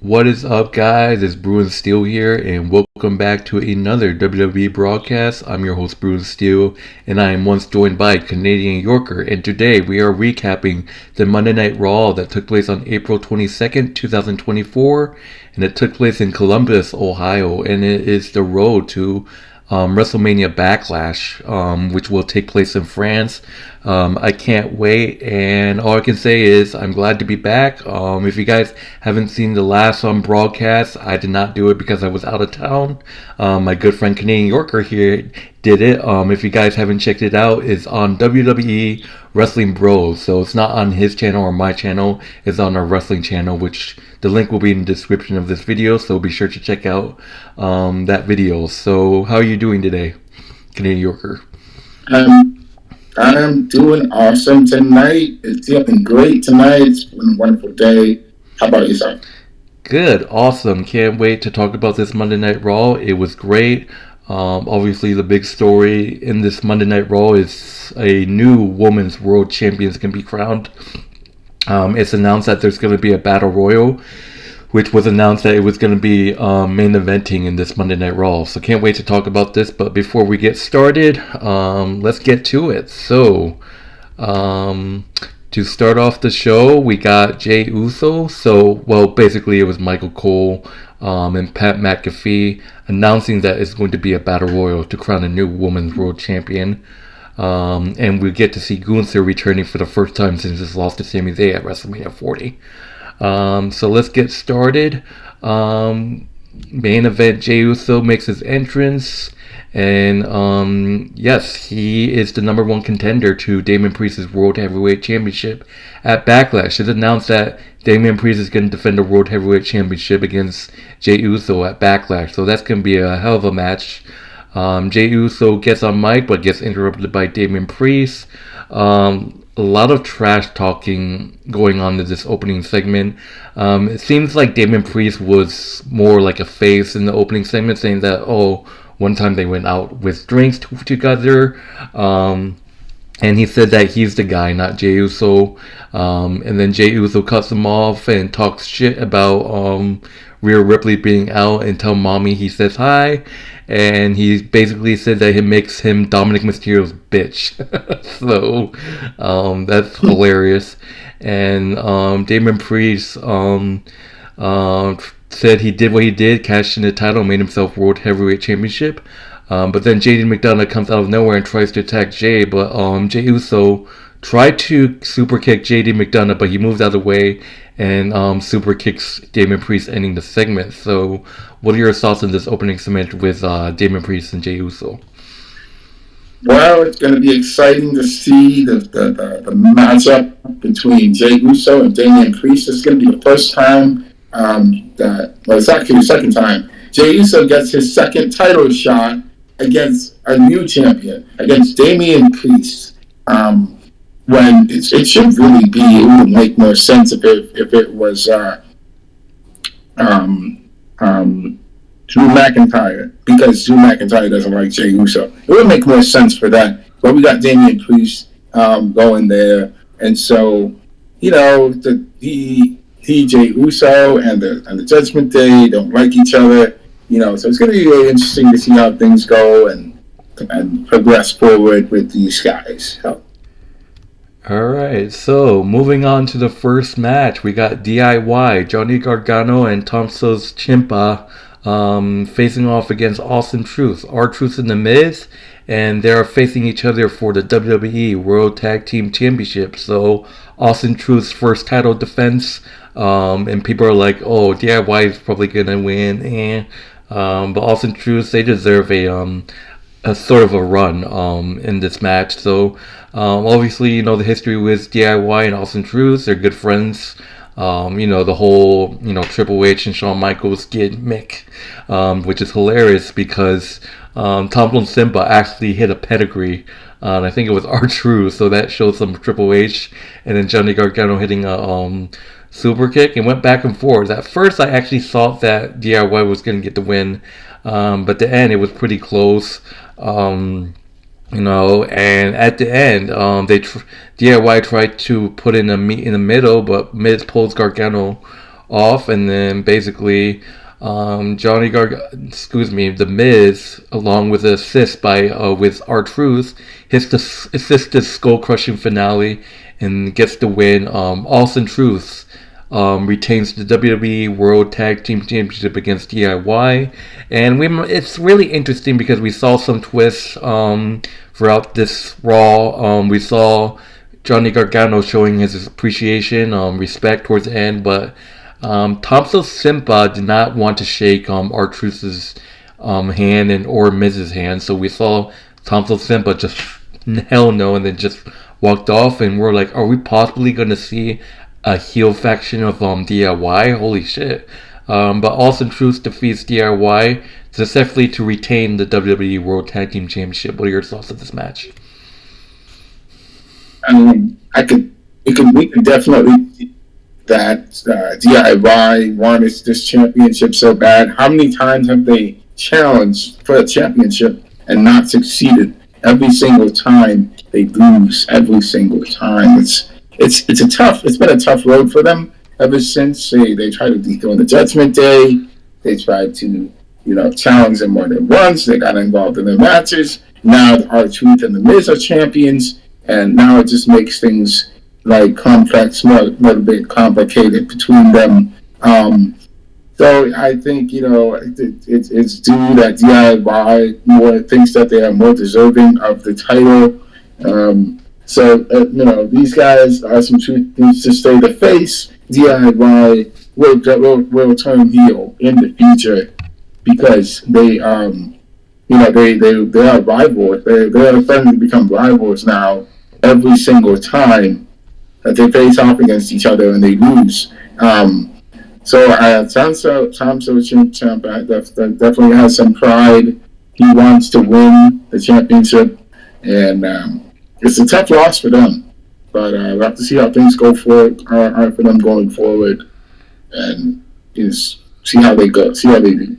What is up, guys? It's Bruin Steel here, and welcome back to another WWE broadcast. I'm your host, Bruin Steel, and I am once joined by Canadian Yorker. And today we are recapping the Monday Night Raw that took place on April 22nd, 2024, and it took place in Columbus, Ohio, and it is the road to WrestleMania Backlash, which will take place in France. I can't wait, and all I can say is I'm glad to be back. If you guys haven't seen the last broadcast, I did not do it because I was out of town. My good friend Canadian Yorker here did it. If you guys haven't checked it out, it's on WWE Wrestling Bros. So it's not on his channel or my channel. It's on our wrestling channel, which the link will be in the description of this video. So be sure to check out that video. So how are you doing today, Canadian Yorker? I'm doing awesome tonight. It's feeling great tonight. It's been a wonderful day. How about yourself? Good, awesome. Can't wait to talk about this Monday Night Raw. It was great. Obviously, the big story in this Monday Night Raw is a new women's world champion is going to be crowned. It's announced that there's going to be a battle royal, which was announced that it was going to be main eventing in this Monday Night Raw. So can't wait to talk about this. But before we get started, let's get to it. So to start off the show, we got Jey Uso. Basically it was Michael Cole and Pat McAfee announcing that it's going to be a battle royal to crown a new women's world champion. And we get to see Gunther returning for the first time since his loss to Sami Zayn at WrestleMania 40. So let's get started. Main event, Jey Uso makes his entrance, and yes, he is the number one contender to Damian Priest's World Heavyweight Championship at Backlash. It's announced that Damian Priest is going to defend the World Heavyweight Championship against Jey Uso at Backlash, so that's going to be a hell of a match. Jey Uso gets on mic but gets interrupted by Damian Priest. A lot of trash talking going on in this opening segment. It seems like Damian Priest was more like a face in the opening segment, saying that, one time they went out with drinks together. And he said that he's the guy, not Jey Uso. And then Jey Uso cuts him off and talks shit about Rhea Ripley being out and tell mommy he says hi. And he basically said that it makes him Dominic Mysterio's bitch. So that's hilarious. And Damian Priest said he did what he did, cashed in the title, made himself World Heavyweight Championship. But then JD McDonough comes out of nowhere and tries to attack Jey. But Jey Uso tried to super kick JD McDonough, but he moved out of the way and super kicks Damian Priest, ending the segment. So what are your thoughts on this opening segment with Damian Priest and Jey Uso? Well, it's going to be exciting to see the matchup between Jey Uso and Damian Priest. It's going to be the first time it's actually the second time Jey Uso gets his second title shot against a new champion, against Damian Priest. When it should really be, it would make more sense if it was Drew McIntyre, because Drew McIntyre doesn't like Jey Uso. It would make more sense for that. But we got Damian Priest going there, and so Jey Uso and the Judgment Day don't like each other. So it's going to be really interesting to see how things go and progress forward with these guys. So. Alright, so moving on to the first match, we got DIY, Johnny Gargano and Tommaso Ciampa facing off against Austin Truth. R-Truth and The Miz, and they are facing each other for the WWE World Tag Team Championship. So Austin Truth's first title defense, and people are like, DIY is probably gonna win, but Austin Truth, they deserve a sort of a run in this match. So obviously, the history with DIY and Austin Truth, they're good friends. The whole, Triple H and Shawn Michaels gimmick, which is hilarious because Tommaso Ciampa actually hit a pedigree. And I think it was R-Truth, so that shows some Triple H, and then Johnny Gargano hitting a super kick, and went back and forth. At first, I actually thought that DIY was going to get the win, but at the end, it was pretty close. And at the end, DIY tried to put in in the middle, but Miz pulls Gargano off, and then basically The Miz, along with an assist by with R-Truth, hits the skull crushing finale and gets the win. Austin Truth retains the WWE World Tag Team Championship against DIY, and it's really interesting because we saw some twists throughout this Raw. We saw Johnny Gargano showing his appreciation, respect towards the end, but Tommaso Ciampa did not want to shake R-Truth's hand or Miz's hand, so we saw Tommaso Ciampa just hell no, and then just walked off, and we're like, are we possibly going to see a heel faction of DIY? Holy shit. But Austin Truth defeats DIY successfully to retain the WWE World Tag Team Championship. What are your thoughts of this match? We could definitely that DIY wanted this championship so bad. How many times have they challenged for a championship and not succeeded? Every single time they lose. Every single time. It's been a tough road for them ever since they tried to dethrone the Judgment Day. They tried to challenge them more than once. They got involved in their matches. Now R-Truth and The Miz are champions, and now it just makes things like complex, a little bit complicated between them. So I think it's due that DIY more thinks that they are more deserving of the title. These guys, some truth needs to stay the face. DIY will turn heel in the future because they are rivals. They are starting to become rivals now every single time that they face off against each other and they lose. Tommaso Ciampa definitely has some pride. He wants to win the championship, and it's a tough loss for them. But we'll have to see how things go for them going forward, and see how they go, see how they do.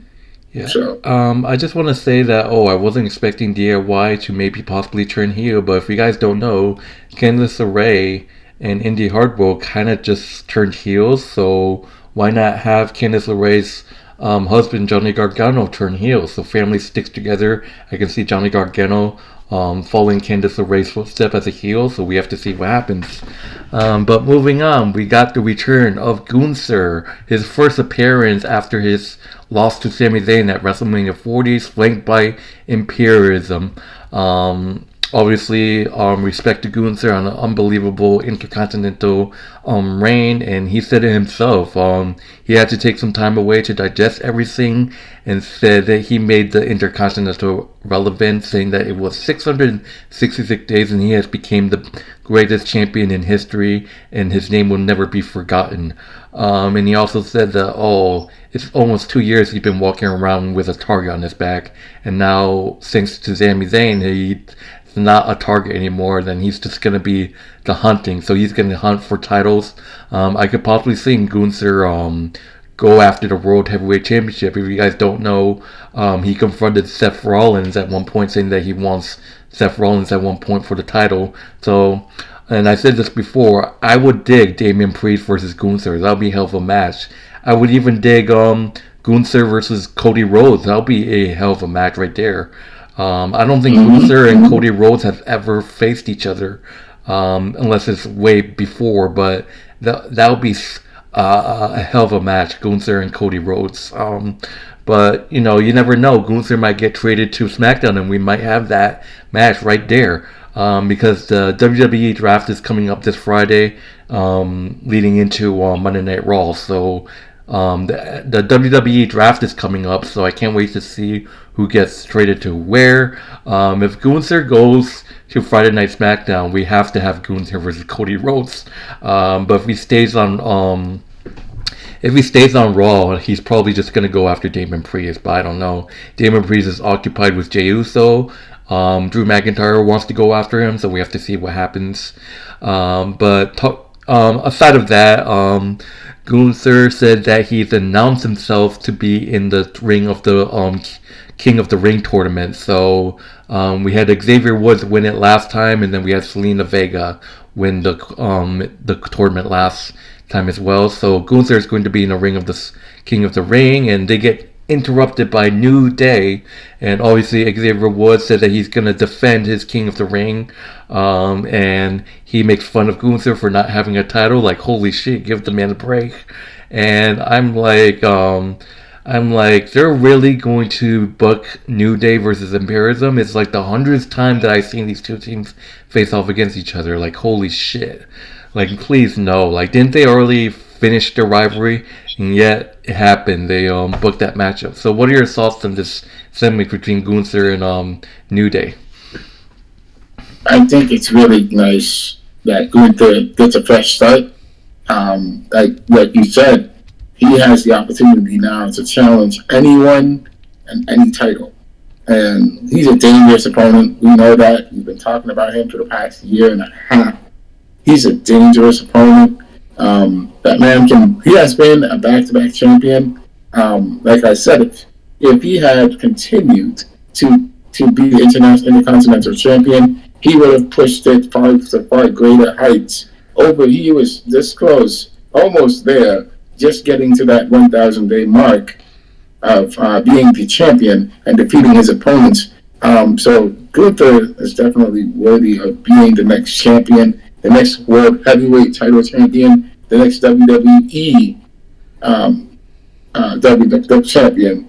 Yeah. So, I just want to say that I wasn't expecting DIY to maybe possibly turn heel, but if you guys don't know, Candice LeRae and Indy Hartwell kind of just turned heels, so why not have Candice LeRae's husband Johnny Gargano turn heel? So family sticks together. I can see Johnny Gargano following Candice LeRae's footstep as a heel, so we have to see what happens. But moving on, we got the return of Gunther, his first appearance after his loss to Sami Zayn at WrestleMania 40, flanked by Imperium. Obviously, respect to Gunther on an unbelievable Intercontinental reign, and he said it himself. He had to take some time away to digest everything, and said that he made the Intercontinental relevant, saying that it was 666 days, and he has become the greatest champion in history, and his name will never be forgotten. And he also said that, it's almost 2 years he's been walking around with a target on his back, and now, thanks to Sami Zayn, he's not a target anymore. Then he's just going to be the hunting, so he's going to hunt for titles. I could possibly see Gunther go after the World Heavyweight Championship. If you guys don't know, he confronted Seth Rollins at one point, saying that he wants Seth Rollins at one point for the title. So, and I said this before, I would dig Damian Priest versus Gunther. That would be a hell of a match. I would even dig Gunther versus Cody Rhodes. That would be a hell of a match right there. I don't think Gunther and Cody Rhodes have ever faced each other, unless it's way before, but that would be a hell of a match, Gunther and Cody Rhodes. But, you never know. Gunther might get traded to Smackdown, and we might have that match right there. Because the WWE draft is coming up this Friday, leading into Monday Night Raw. So the WWE draft is coming up, so I can't wait to see who gets traded to where. If Gunther goes to Friday Night SmackDown, we have to have Gunther versus Cody Rhodes. But if he stays on Raw, he's probably just gonna go after Damian Priest. But I don't know. Damian Priest is occupied with Jey Uso. Drew McIntyre wants to go after him, so we have to see what happens. But aside of that, Gunther said that he's announced himself to be in the ring of the King of the Ring tournament. So we had Xavier Woods win it last time, and then we had Selena Vega win the tournament last time as well. So Gunther is going to be in the ring of the King of the Ring, and they get interrupted by New Day, and obviously Xavier Woods said that he's going to defend his King of the Ring, and he makes fun of Gunther for not having a title. Like, holy shit, give the man a break. And I'm like, they're really going to book New Day versus Imperium. It's like the 100th time that I've seen these two teams face off against each other. Like, holy shit. Like, please no. Like, didn't they already finish their rivalry? And yet it happened. They booked that matchup. So what are your thoughts on this segment between Gunther and New Day? I think it's really nice that Gunther gets a fresh start. Like you said, he has the opportunity now to challenge anyone and any title. And he's a dangerous opponent. We know that. We've been talking about him for the past year and a half. He's a dangerous opponent. That man he has been a back-to-back champion. Like I said, if he had continued to be the Intercontinental champion, he would have pushed it to far greater heights. He was this close, almost there, just getting to that 1,000-day mark of being the champion and defeating his opponents. So Gunther is definitely worthy of being the next champion, the next World Heavyweight title champion, the next WWE champion.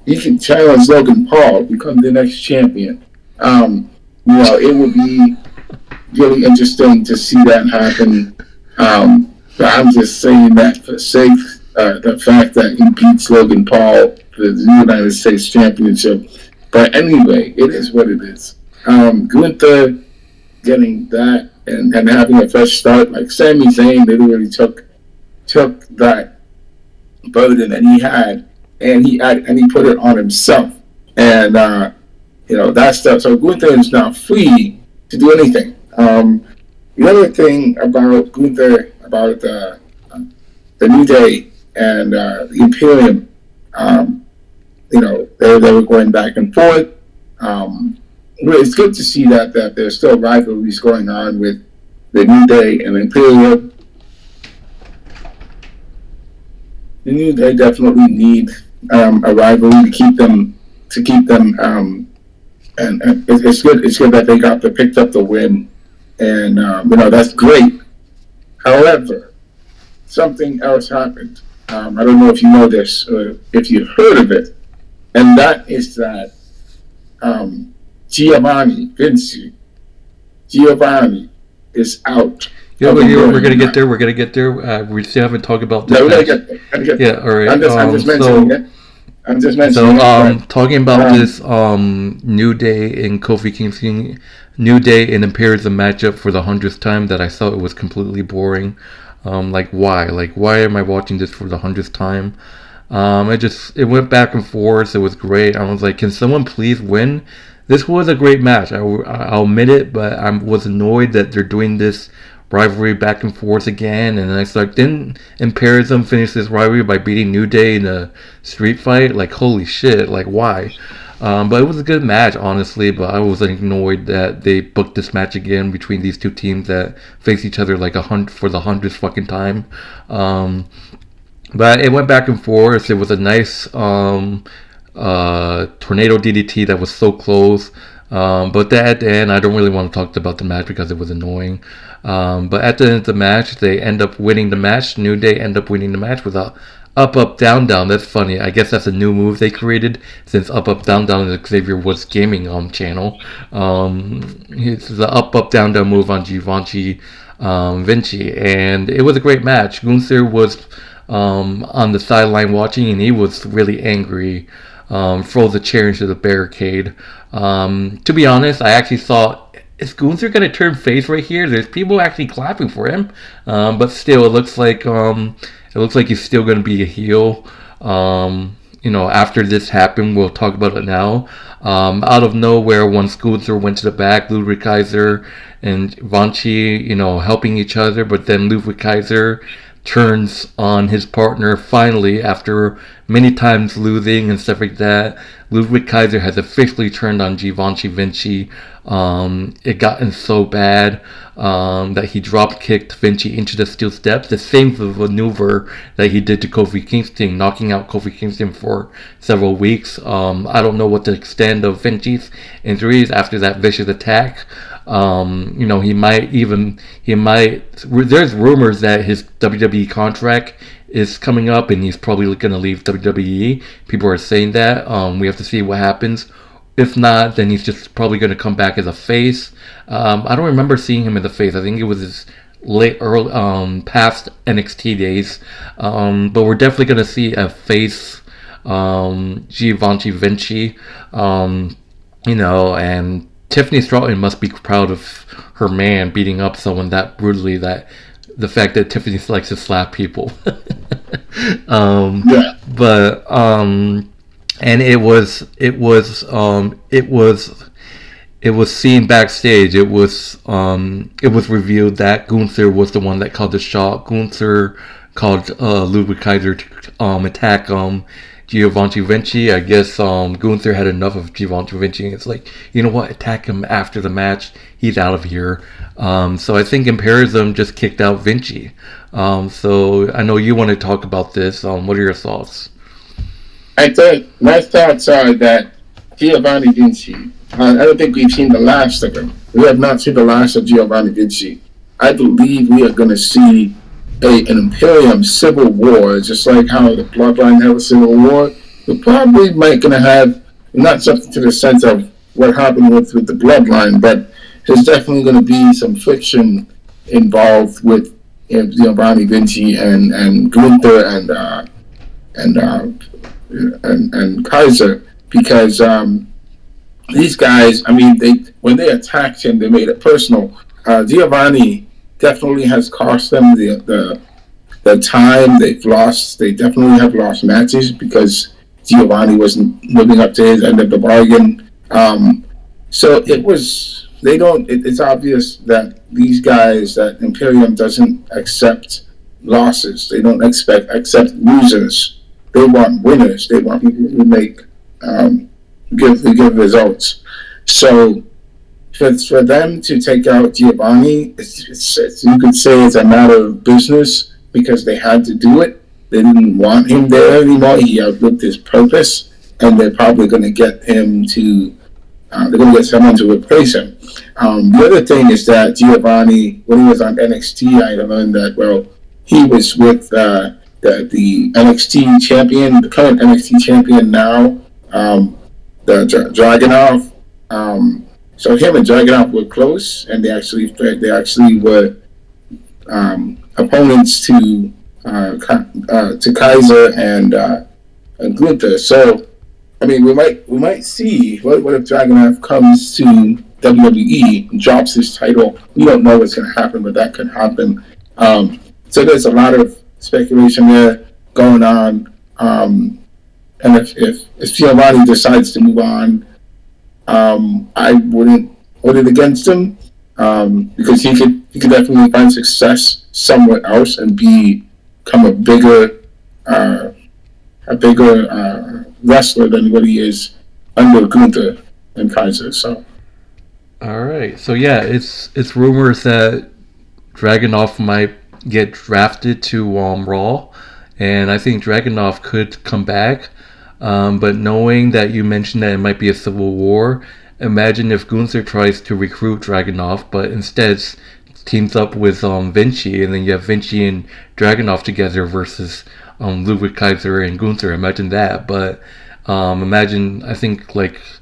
He can challenge Logan Paul, become the next champion. It would be really interesting to see that happen. But I'm just saying that for sake, the fact that he beats Logan Paul for the United States Championship. But anyway, it is what it is. Gunther getting that and having a fresh start, like Sami Zayn literally took that burden that he had and he put it on himself. And that stuff. So Gunther is now free to do anything. The other thing about Gunther, about the New Day and the Imperium, they were going back and forth. It's good to see that there's still rivalries going on with the New Day and Imperium. The New Day definitely need a rivalry to keep them, and it's good. It's good that they picked up the win, and that's great. However, something else happened. I don't know if you know this or if you've heard of it, and that is that Vinci is out. Yeah, we're gonna get there. We're gonna get there. We still haven't talked about this. No, we're gonna get there. Yeah, all right. I'm just mentioning it. So, talking about this New Day and Kofi Kingston, New Day and Imperium matchup for the 100th time that I thought it was completely boring. Why? Why am I watching this for the 100th time? It went back and forth. It was great. I was like, can someone please win? This was a great match. I'll admit it, but I was annoyed that they're doing this rivalry back and forth again. And it's like, didn't Imperium finish this rivalry by beating New Day in a street fight? Like, holy shit, why? But it was a good match, honestly, but I was annoyed that they booked this match again between these two teams that face each other for the 100th fucking time. But it went back and forth. It was a nice tornado DDT that was so close. But at the end, I don't really want to talk about the match because it was annoying. But at the end of the match, they end up winning the match. New Day end up winning the match with a up, down, down. That's funny. I guess that's a new move they created since up, down, down is Xavier Woods gaming channel. It's the up, down, down move on Giovanni, Vinci, and it was a great match. Gunther was on the sideline watching, and he was really angry. Throws the chair into the barricade. To be honest, I actually thought, is Gunther gonna turn face right here? There's people actually clapping for him, but still, it looks like he's still gonna be a heel. After this happened, we'll talk about it now. Out of nowhere, once Gunther went to the back, Ludwig Kaiser and Vinci, helping each other, but then Ludwig Kaiser turns on his partner finally after many times losing and stuff like that. Ludwig Kaiser has officially turned on Giovanni Vinci. It gotten so bad that he drop kicked Vinci into the steel steps. The same maneuver that he did to Kofi Kingston, knocking out Kofi Kingston for several weeks. I don't know what the extent of Vinci's injuries after that vicious attack. He might. There's rumors that his WWE contract is coming up and he's probably going to leave WWE. People are saying that. We have to see what happens. If not, then he's just probably going to come back as a face. I don't remember seeing him as a face. I think it was his past NXT days. But we're definitely going to see a face Giovanni Vinci. And Tiffany Stratton must be proud of her man beating up someone that brutally, that the fact that Tiffany likes to slap people. Yeah. But and it was seen backstage. It was revealed that Gunther was the one that called the shot. Gunther called Ludwig Kaiser to attack Giovanni Vinci. I guess Gunther had enough of Giovanni Vinci. It's like, you know what, attack him after the match. He's out of here. So I think Imperium just kicked out Vinci. So I know you want to talk about this. What are your thoughts? I think my thoughts are that Giovanni Vinci, I don't think we've seen the last of him. We have not seen the last of Giovanni Vinci. I believe we are going to see an Imperium civil war, just like how the Bloodline had a civil war. We're probably going to have, not something to the sense of what happened with the Bloodline, but there's definitely going to be some friction involved with Giovanni Vinci and Gunther and Kaiser, because these guys, when they attacked him, they made it personal. Giovanni definitely has cost them the time they've lost. They definitely have lost matches because Giovanni wasn't living up to his end of the bargain. So it's obvious that these guys, that Imperium doesn't accept losses. They don't accept losers. They want winners. They want people who give results. So for them to take out Giovanni, you could say it's a matter of business because they had to do it. They didn't want him there anymore. He outlived his purpose, and they're probably going to get him to. They're going to get someone to replace him. The other thing is that Giovanni, when he was on NXT, I learned that he was with the NXT champion, the current NXT champion now, the Dragunov. So him and Dragunov were close, and they actually were opponents to Kaiser and Gunther. So we might see what if Dragunov comes to WWE and drops his title. We don't know what's going to happen, but that could happen. So there's a lot of speculation there going on. And if Giovanni decides to move on, I wouldn't hold it against him because he could definitely find success somewhere else and become a bigger wrestler than what he is under Gunther and Kaiser. So. All right. So yeah, it's rumors that Dragunov might get drafted to Raw, and I think Dragunov could come back. But knowing that you mentioned that it might be a civil war, imagine if Gunther tries to recruit Dragunov, but instead teams up with Vinci, and then you have Vinci and Dragunov together versus Ludwig Kaiser and Gunther. Imagine that. But imagine, I think, because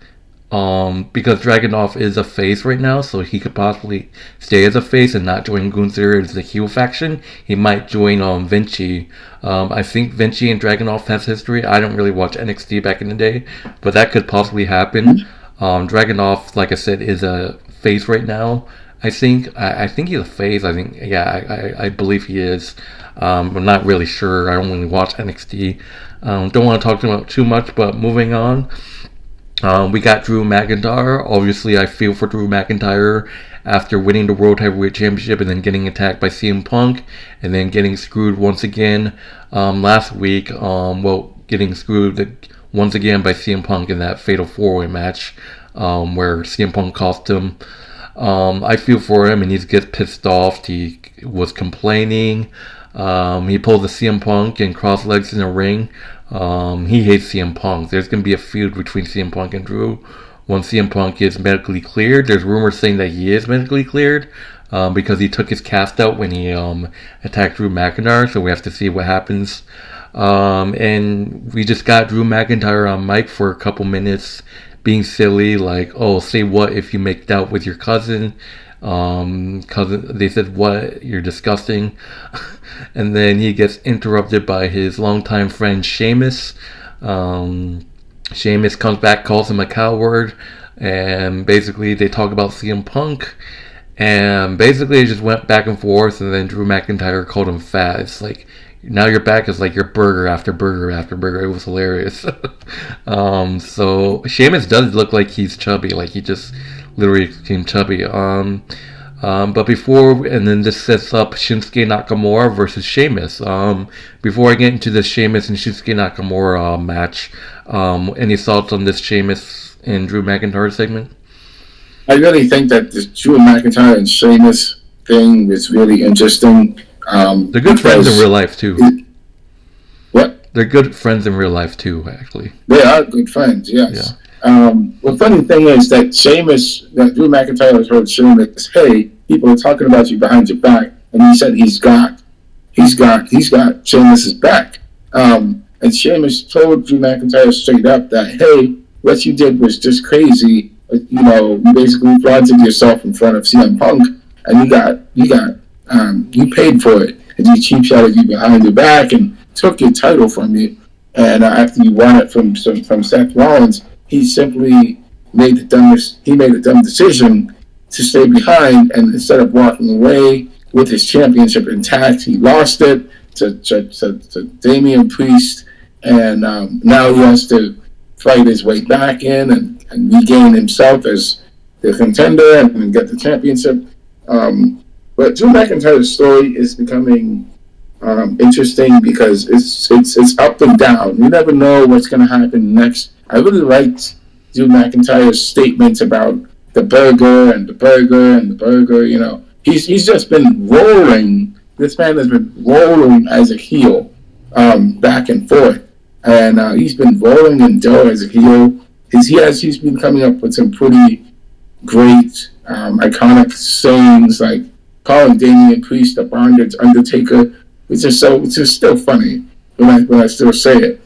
Dragunov is a face right now, so he could possibly stay as a face and not join Gunther as the heel faction. He might join Vinci. I think Vinci and Dragunov has history. I don't really watch NXT back in the day, but that could possibly happen. Dragunov, like I said, is a face right now. I think he's a face. I believe he is. I'm not really sure. I don't really watch NXT. Don't want to talk about too much, but moving on. We got Drew McIntyre. Obviously, I feel for Drew McIntyre after winning the World Heavyweight Championship and then getting attacked by CM Punk and then getting screwed once again last week. Getting screwed once again by CM Punk in that Fatal 4-Way match where CM Punk cost him. I feel for him, and he gets pissed off. He was complaining. He pulled the CM Punk and cross legs in the ring. He hates CM Punk. There's going to be a feud between CM Punk and Drew once CM Punk is medically cleared. There's rumors saying that he is medically cleared because he took his cast out when he attacked Drew McIntyre, so we have to see what happens. And we just got Drew McIntyre on mic for a couple minutes being silly, like, oh, say what if you make out with your cousin? They said, what? You're disgusting. And then he gets interrupted by his longtime friend Sheamus. Sheamus comes back, calls him a coward, and basically they talk about CM Punk. And basically it just went back and forth, and then Drew McIntyre called him fat. It's like, now your back is like your burger after burger after burger. It was hilarious. So Sheamus does look like he's chubby, like he just literally became chubby. But before, and then this sets up Shinsuke Nakamura versus Sheamus. Before I get into this Sheamus and Shinsuke Nakamura match, any thoughts on this Sheamus and Drew McIntyre segment? I really think that the Drew McIntyre and Sheamus thing was really interesting. They're good friends in real life too. What? They're good friends in real life too, actually. They are good friends, yes. Yeah. The funny thing is that Drew McIntyre has heard Sheamus, hey, people are talking about you behind your back, and he said he's got Sheamus's back. And Sheamus told Drew McIntyre straight up that, hey, what you did was just crazy. You basically flaunted yourself in front of CM Punk, and you paid for it. And he cheap shotted you behind your back and took your title from you. And after you won it from Seth Rollins, he simply made a dumb decision to stay behind, and instead of walking away with his championship intact, he lost it to Damian Priest, and now he has to fight his way back in and regain himself as the contender and get the championship. But Drew McIntyre's story is becoming interesting because it's up and down. You never know what's going to happen next. I really liked Drew McIntyre's statements about the burger and the burger and the burger. He's just been rolling. This man has been rolling as a heel, back and forth, and he's been rolling in dough as a heel. He's been coming up with some pretty great, iconic sayings like calling Damian Priest a bondage undertaker, which is still funny when I still say it.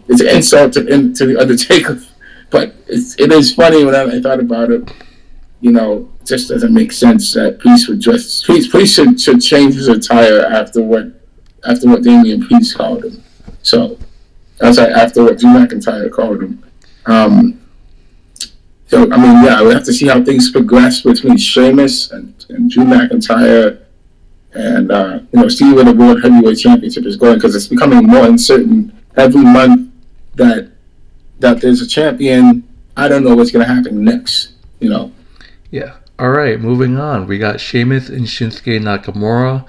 It's an insult to the Undertaker, but it is funny when I thought about it. It just doesn't make sense that Priest should change his attire after what Damian Priest called him. So that's after what Drew McIntyre called him. We have to see how things progress between Sheamus and Drew McIntyre, and see where the World Heavyweight Championship is going, because it's becoming more uncertain every month that there's a champion. I don't know what's going to happen next. Yeah. All right. Moving on. We got Sheamus and Shinsuke Nakamura.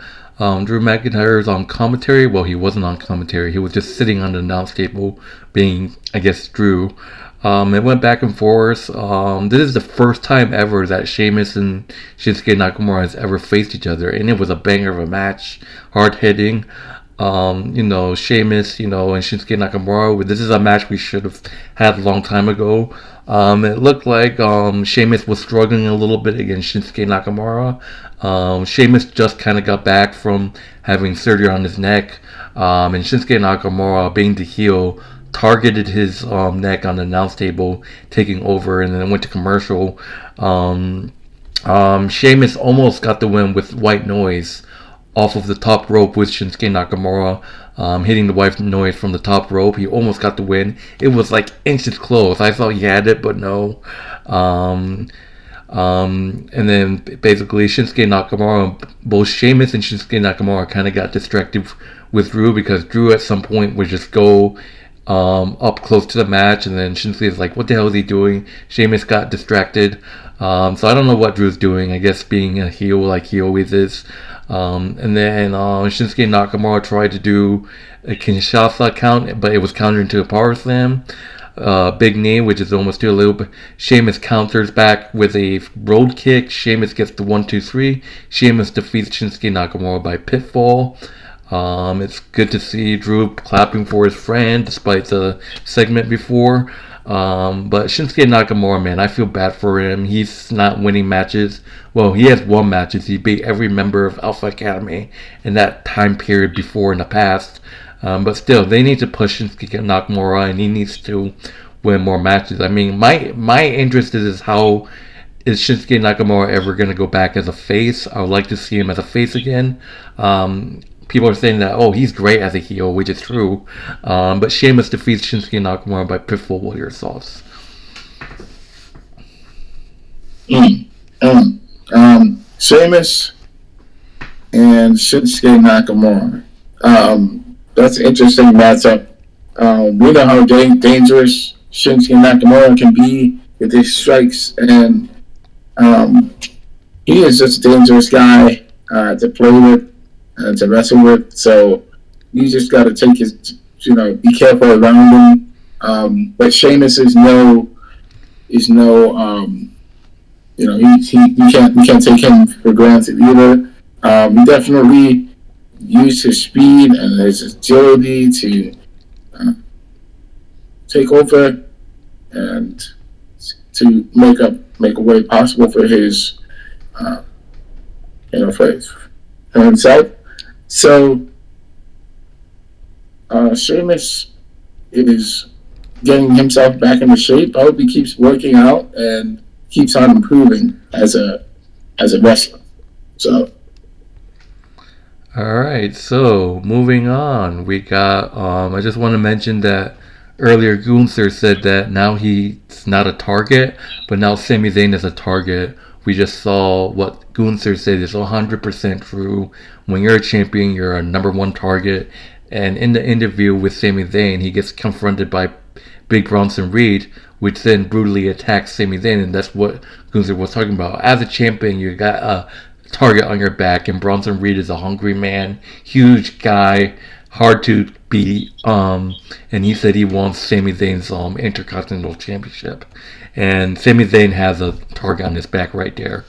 Drew McIntyre is on commentary. Well, he wasn't on commentary. He was just sitting on the announce table, being, I guess, Drew. It went back and forth. This is the first time ever that Sheamus and Shinsuke Nakamura has ever faced each other, and it was a banger of a match, hard hitting. Sheamus, and Shinsuke Nakamura. This is a match we should have had a long time ago. It looked like Sheamus was struggling a little bit against Shinsuke Nakamura. Sheamus just kind of got back from having surgery on his neck, and Shinsuke Nakamura, being the heel, targeted his neck on the announce table, taking over, and then went to commercial. Sheamus almost got the win with white noise off of the top rope with Shinsuke Nakamura hitting the white noise from the top rope. He almost got the win. It was like inches close. I thought he had it, but no. And then basically Shinsuke Nakamura, both Sheamus and Shinsuke Nakamura kind of got distracted with Drew, because Drew at some point would just go up close to the match, and then Shinsuke is like, what the hell is he doing? Sheamus got distracted. So I don't know what Drew's doing. I guess being a heel like he always is. And then Shinsuke Nakamura tried to do a Kinshasa count, but it was countered into a power slam. Big knee, which is almost too little. But Sheamus counters back with a road kick. Sheamus gets the 1-2-3. Sheamus defeats Shinsuke Nakamura by pinfall. It's good to see Drew clapping for his friend despite the segment before. But Shinsuke Nakamura, man, I feel bad for him. He's not winning matches. Well, he has won matches. He beat every member of Alpha Academy in that time period before in the past. But still, they need to push Shinsuke Nakamura, and he needs to win more matches. I mean, my interest is how is Shinsuke Nakamura ever going to go back as a face? I would like to see him as a face again. People are saying that, oh, he's great as a heel, which is true. But Sheamus defeats Shinsuke Nakamura by pinfall. What are your thoughts? Sheamus and Shinsuke Nakamura. That's an interesting matchup. We know how dangerous Shinsuke Nakamura can be with his strikes, and he is just a dangerous guy to play with and to wrestle with. So you just got to take his, be careful around him. But Sheamus is no, you can't take him for granted either. He definitely used his speed and his agility to take over and to make a way possible for his, for himself. So Sheamus is getting himself back into shape. I hope he keeps working out and keeps on improving as a wrestler. So. All right, so moving on, we got. I just want to mention that earlier Gunther said that now he's not a target, but now Sami Zayn is a target. We just saw what Gunther said is 100% true. When you're a champion, you're a number one target. And in the interview with Sami Zayn, he gets confronted by Big Bronson Reed, which then brutally attacks Sami Zayn, and that's what Gunther was talking about. As a champion, you got a target on your back, and Bronson Reed is a hungry man, huge guy, hard to beat. And he said he wants Sami Zayn's Intercontinental Championship, and Sami Zayn has a target on his back right there.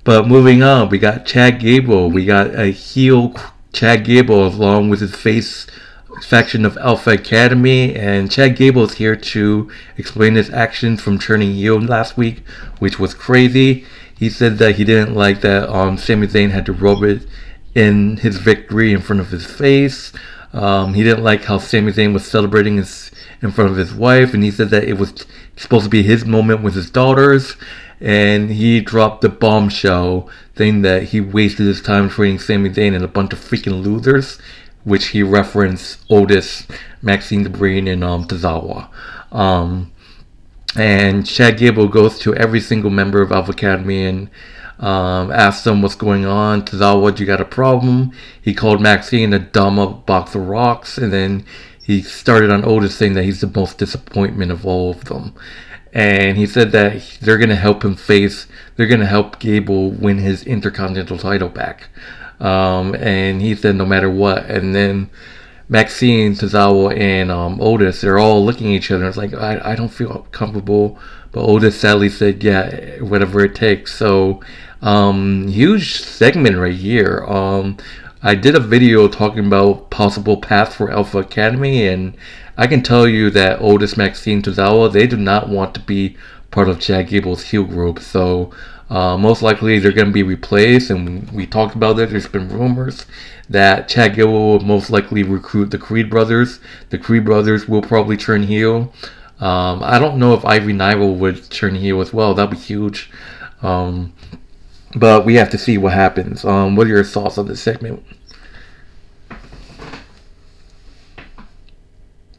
But moving on, we got Chad Gable. We got a heel Chad Gable along with his face faction of Alpha Academy, and Chad Gable is here to explain his actions from turning heel last week, which was crazy. He said that he didn't like that Sami Zayn had to rub it in his victory in front of his face. He didn't like how Sami Zayn was celebrating in front of his wife, and he said that it was supposed to be his moment with his daughters. And he dropped the bombshell saying that he wasted his time training Sami Zayn and a bunch of freaking losers, which he referenced Otis, Maxine Debris, and Tozawa. And Chad Gable goes to every single member of Alpha Academy and asks them what's going on. Tozawa, you got a problem? He called Maxine a dumb box of rocks, and then he started on Otis saying that he's the most disappointment of all of them. And he said that they're going to help Gable win his Intercontinental title back. And he said no matter what. And then Maxine, Tozawa, and Otis, they're all looking at each other. It's like, I don't feel comfortable. But Otis sadly said, yeah, whatever it takes. So, huge segment right here. I did a video talking about possible paths for Alpha Academy, and I can tell you that Otis, Maxine, Tozawa, they do not want to be part of Chad Gable's heel group. So most likely they're going to be replaced, and we talked about it. There's been rumors that Chad Gable will most likely recruit the Creed brothers. The Creed brothers will probably turn heel. I don't know if Ivy Nigel would turn heel as well. That'd be huge. But we have to see what happens. What are your thoughts on this segment?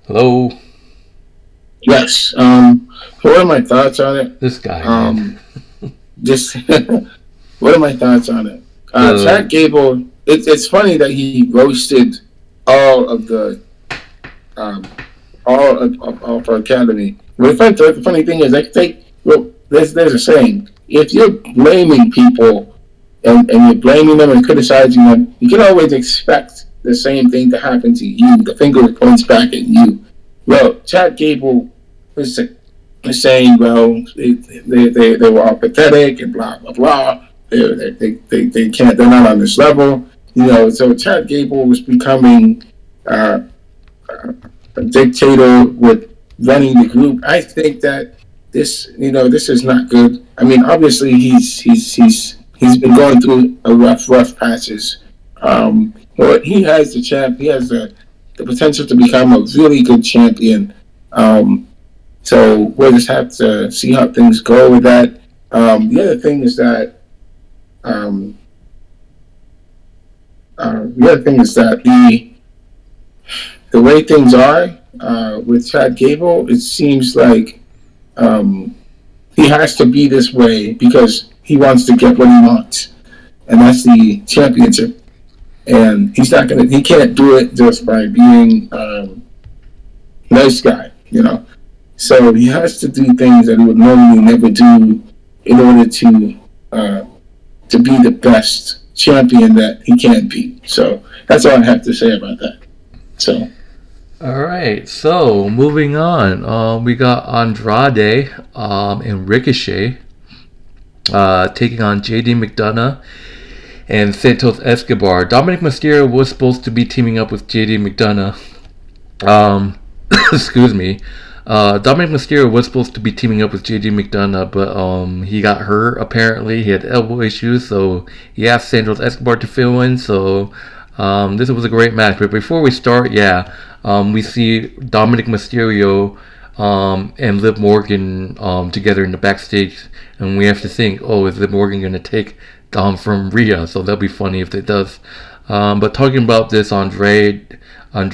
Hello? Yes. What are my thoughts on it? This guy, man. What are my thoughts on it? Chad Gable, it's funny that he roasted all of the um, all of our academy. The funny thing is, I think, well, there's a saying: if you're blaming people and you're blaming them and criticizing them, you can always expect the same thing to happen to you. The finger points back at you. Well, Chad Gable was saying, well, they were all pathetic and blah blah blah. They can't. They're not on this level. So Chad Gable was becoming a dictator with running the group. I think that this is not good. I mean, obviously he's been going through a rough patches. But he has He has the potential to become a really good champion. So we'll just have to see how things go with that. The other thing is that the way things are with Chad Gable, it seems like he has to be this way because he wants to get what he wants, and that's the championship. And he can't do it just by being nice guy, So he has to do things that he would normally never do in order to be the best champion that he can be. So that's all I have to say about that. So. All right, so moving on, we got Andrade and Ricochet taking on JD McDonough and Santos Escobar. Dominic Mysterio was supposed to be teaming up with JD McDonough. Excuse me. Dominic Mysterio was supposed to be teaming up with JD McDonough, but he got hurt apparently. He had elbow issues, so he asked Santos Escobar to fill in. So this was a great match. But before we start, we see Dominic Mysterio and Liv Morgan together in the backstage, and we have to think, is Liv Morgan going to take Dom from Rhea? So that'll be funny if it does. But talking about this Andrade and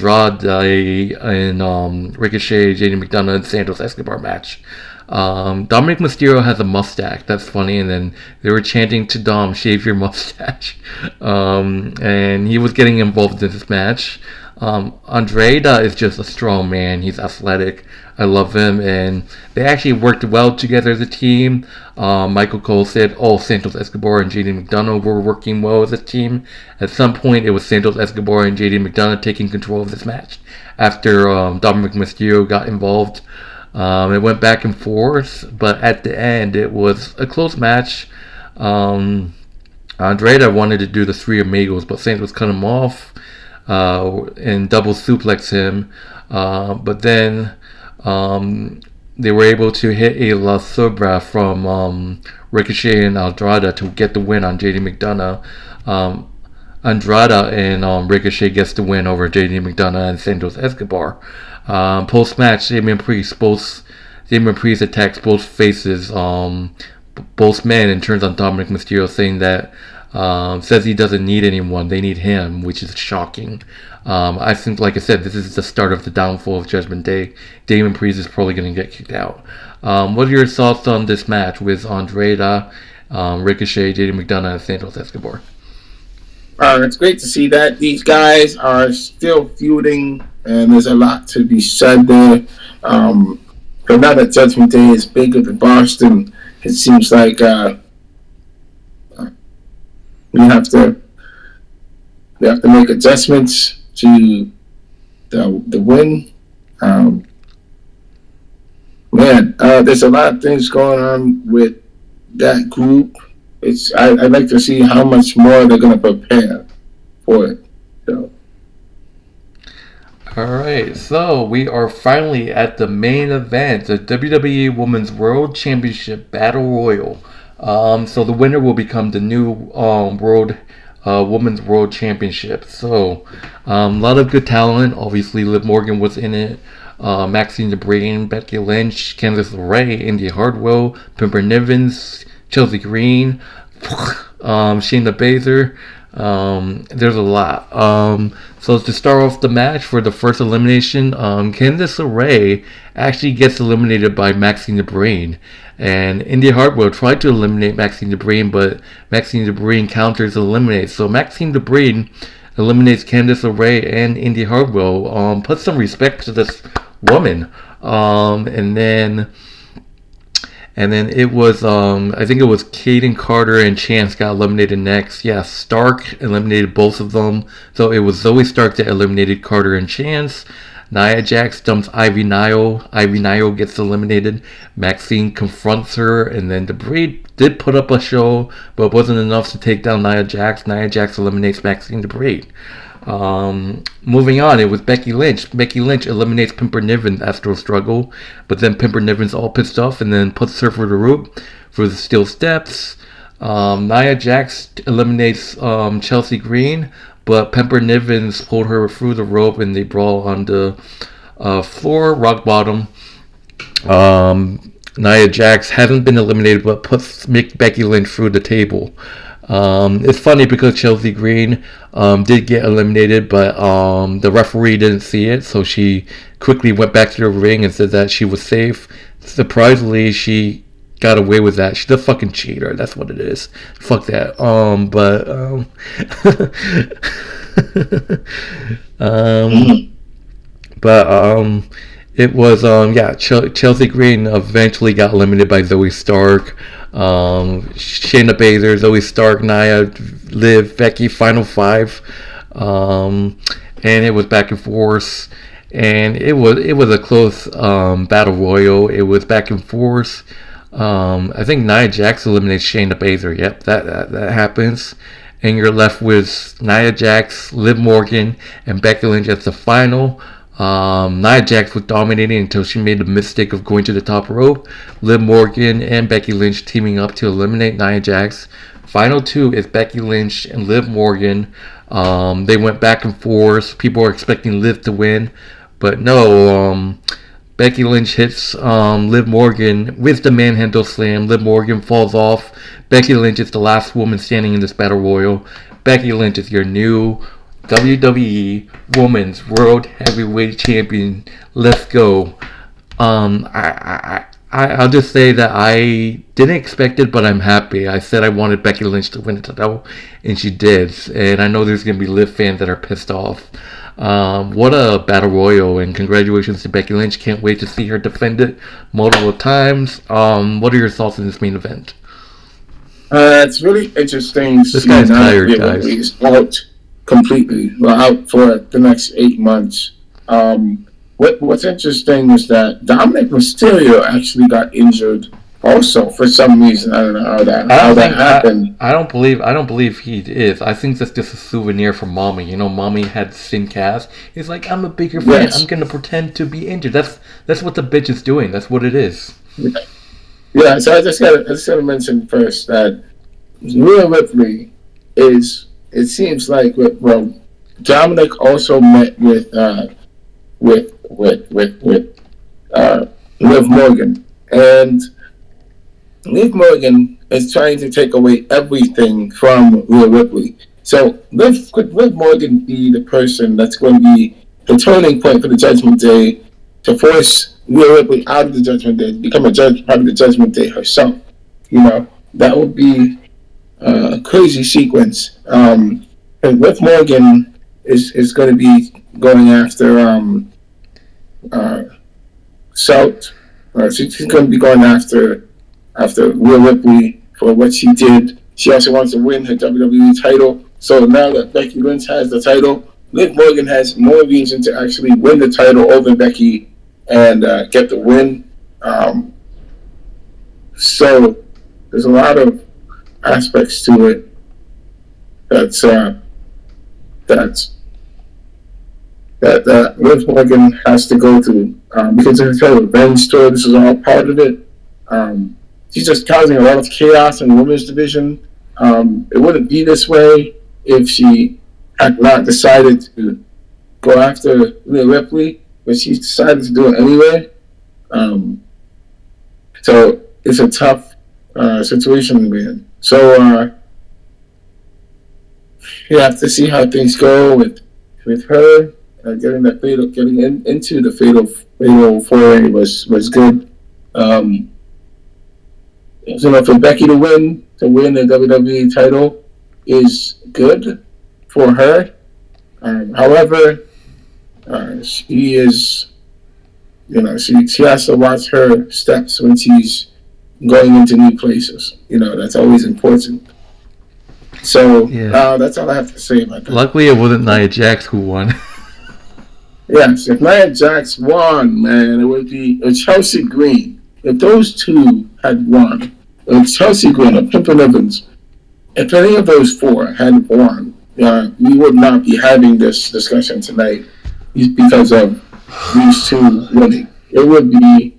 Ricochet, JD McDonough, and Santos Escobar match. Dominic Mysterio has a mustache. That's funny. And then they were chanting to Dom, "Shave your mustache." And he was getting involved in this match. Andrade is just a strong man. He's athletic. I love him, and they actually worked well together as a team. Michael Cole said, Santos Escobar and JD McDonough were working well as a team. At some point, it was Santos Escobar and JD McDonough taking control of this match. After Dominic Mysterio got involved, it went back and forth, but at the end, it was a close match. Andrade wanted to do the Three Amigos, but Santos cut him off and double suplex him. But then they were able to hit a La Sobra from Ricochet and Andrade to get the win on JD McDonough. Andrade and Ricochet gets the win over JD McDonough and Santos Escobar. Post-match, Damian Priest attacks both faces, both men, and turns on Dominic Mysterio, saying that says he doesn't need anyone, they need him, which is shocking. I think, like I said, this is the start of the downfall of Judgment Day. Damian Priest is probably going to get kicked out. What are your thoughts on this match with Andrade, Ricochet, JD McDonough, and Santos Escobar? It's great to see that these guys are still feuding, and there's a lot to be said there. But now that Judgment Day is bigger than Boston, it seems like we have to make adjustments to the win. There's a lot of things going on with that group. I'd like to see how much more they're going to prepare for it. So. Alright, so we are finally at the main event, the WWE Women's World Championship Battle Royal. So the winner will become the new Women's World Championship. So a lot of good talent. Obviously, Liv Morgan was in it. Maxine Debray, Becky Lynch, Candice LeRae, Indy Hartwell, Piper Nivens, Chelsea Green, Shayna Baszler. There's a lot. So to start off the match for the first elimination, Candice LeRae actually gets eliminated by Maxine Debray. And Indy Hartwell tried to eliminate Maxine Debray, but Maxine Debray counters eliminates. So Maxine Debray eliminates Candice LeRae and Indy Hartwell. Put some respect to this woman. And then it was I think it was Caden Carter and Chance got eliminated next. Yeah, Stark eliminated both of them. So it was Zoe Stark that eliminated Carter and Chance. Nia Jax dumps Ivy Nile. Ivy Nile gets eliminated. Maxine confronts her, and then the Braid did put up a show, but it wasn't enough to take down Nia Jax. Nia Jax eliminates Maxine the Braid. Moving on, it was Becky Lynch. Becky Lynch eliminates Pimper Niven after a struggle, but then Pimper Niven's all pissed off and then puts her for the rope for the steel steps. Nia Jax eliminates Chelsea Green, but Pimper Nivens pulled her through the rope and they brawl on the floor, rock bottom. Nia Jax hasn't been eliminated, but puts Becky Lynch through the table. It's funny because Chelsea Green did get eliminated, but the referee didn't see it, so she quickly went back to the ring and said that she was safe. Surprisingly, she got away with that. She's a fucking cheater. That's what it is. Fuck that. It was Chelsea Green eventually got eliminated by Zoe Stark. Shayna Baszler, Zoe Stark, Nia, Liv, Becky, final 5. And it was back and forth. And it was a close battle royal. It was back and forth. I think Nia Jax eliminates Shayna Baszler. Yep, that happens. And you're left with Nia Jax, Liv Morgan, and Becky Lynch as the final. Nia Jax was dominating until she made the mistake of going to the top rope. Liv Morgan and Becky Lynch teaming up to eliminate Nia Jax. Final 2 is Becky Lynch and Liv Morgan. They went back and forth. People were expecting Liv to win, but no. Becky Lynch hits Liv Morgan with the manhandle slam. Liv Morgan falls off. Becky Lynch is the last woman standing in this battle royal. Becky Lynch is your new WWE Women's World Heavyweight Champion. Let's go. I'll just say that I didn't expect it, but I'm happy. I said I wanted Becky Lynch to win the title, and she did. And I know there's going to be Liv fans that are pissed off. What a battle royal, and congratulations to Becky Lynch. Can't wait to see her defend it multiple times. What are your thoughts on this main event? It's really interesting. This guy's tired, guys. He's out completely. Well, out for the next 8 months. What's interesting is that Dominic Mysterio actually got injured also for some reason. I don't know how that happened. I don't believe he is. I think that's just a souvenir from Mommy. You know, Mommy had thin cast. He's like, I'm a bigger fan. Yes. I'm gonna pretend to be injured. That's what the bitch is doing. That's what it is. Yeah. So I just gotta mention first that Rhea Ripley is. It seems like Dominic also met with Liv Morgan, and Liv Morgan is trying to take away everything from Rhea Ripley. So could Liv Morgan be the person that's going to be the turning point for the Judgment Day to force Rhea Ripley out of the Judgment Day, become a judge part of the Judgment Day herself? You know, that would be a crazy sequence. And Liv Morgan is going to be going after South. She's going to be going after Rhea Ripley for what she did. She also wants to win her WWE title. So now that Becky Lynch has the title, Liv Morgan has more reason to actually win the title over Becky and get the win. So there's a lot of aspects to it that Liv Morgan has to go through because of her revenge tour. This is all part of it. She's just causing a lot of chaos in the women's division. It wouldn't be this way if she had not decided to go after Rhea Ripley, but she's decided to do it anyway. So it's a tough situation to be in. So you have to see how things go with her. Getting into the fatal foray was good. So for Becky to win the WWE title is good for her. However, she is, she has to watch her steps when she's going into new places. That's always important. So that's all I have to say about that. Luckily, it wasn't Nia Jax who won. Yes, if Nia Jax won, man, it would be Chelsea Green. If those two had won, Chelsea Green or Pimpin' Evans, if any of those four had won, we would not be having this discussion tonight because of these two winning. It would be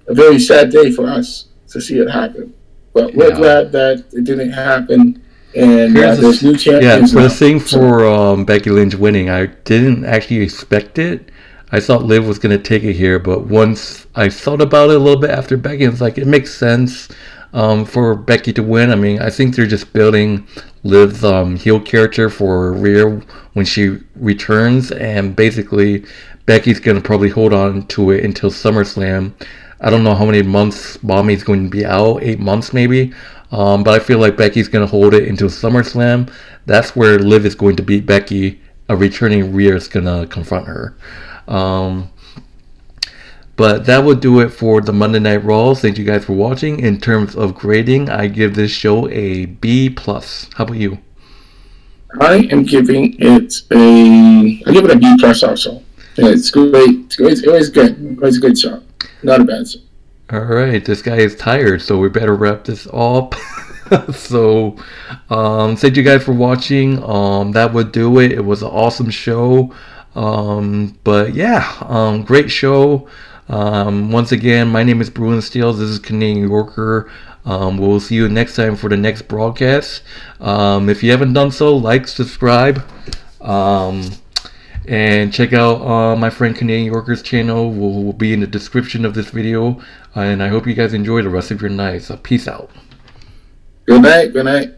a very sad day for us to see it happen. But we're glad that it didn't happen. And there's new champions. For the thing for Becky Lynch winning, I didn't actually expect it. I thought Liv was going to take it here, but once I thought about it a little bit after Becky, it's like it makes sense for Becky to win. I mean, I think they're just building Liv's heel character for Rhea when she returns, and basically Becky's going to probably hold on to it until SummerSlam. I don't know how many months Mommy's going to be out, 8 months maybe. But I feel like Becky's going to hold it until SummerSlam. That's where Liv is going to beat Becky. A returning Rhea is going to confront her. But that would do it for the Monday Night Raw. Thank you guys for watching. In terms of grading, I give this show a B+. How about you? I am giving it I give it a B+ also. Yeah, it's great. It was good. It was a good show. Not a bad show. Alright, this guy is tired, so we better wrap this up. So, thank you guys for watching. That would do it. It was an awesome show. But yeah, great show. Once again, my name is Bruin Steele. This is Canadian Yorker. We'll see you next time for the next broadcast. If you haven't done so, like, subscribe. And check out my friend Canadian Yorker's channel. Will be in the description of this video. And I hope you guys enjoy the rest of your night. So peace out. Good night. Good night.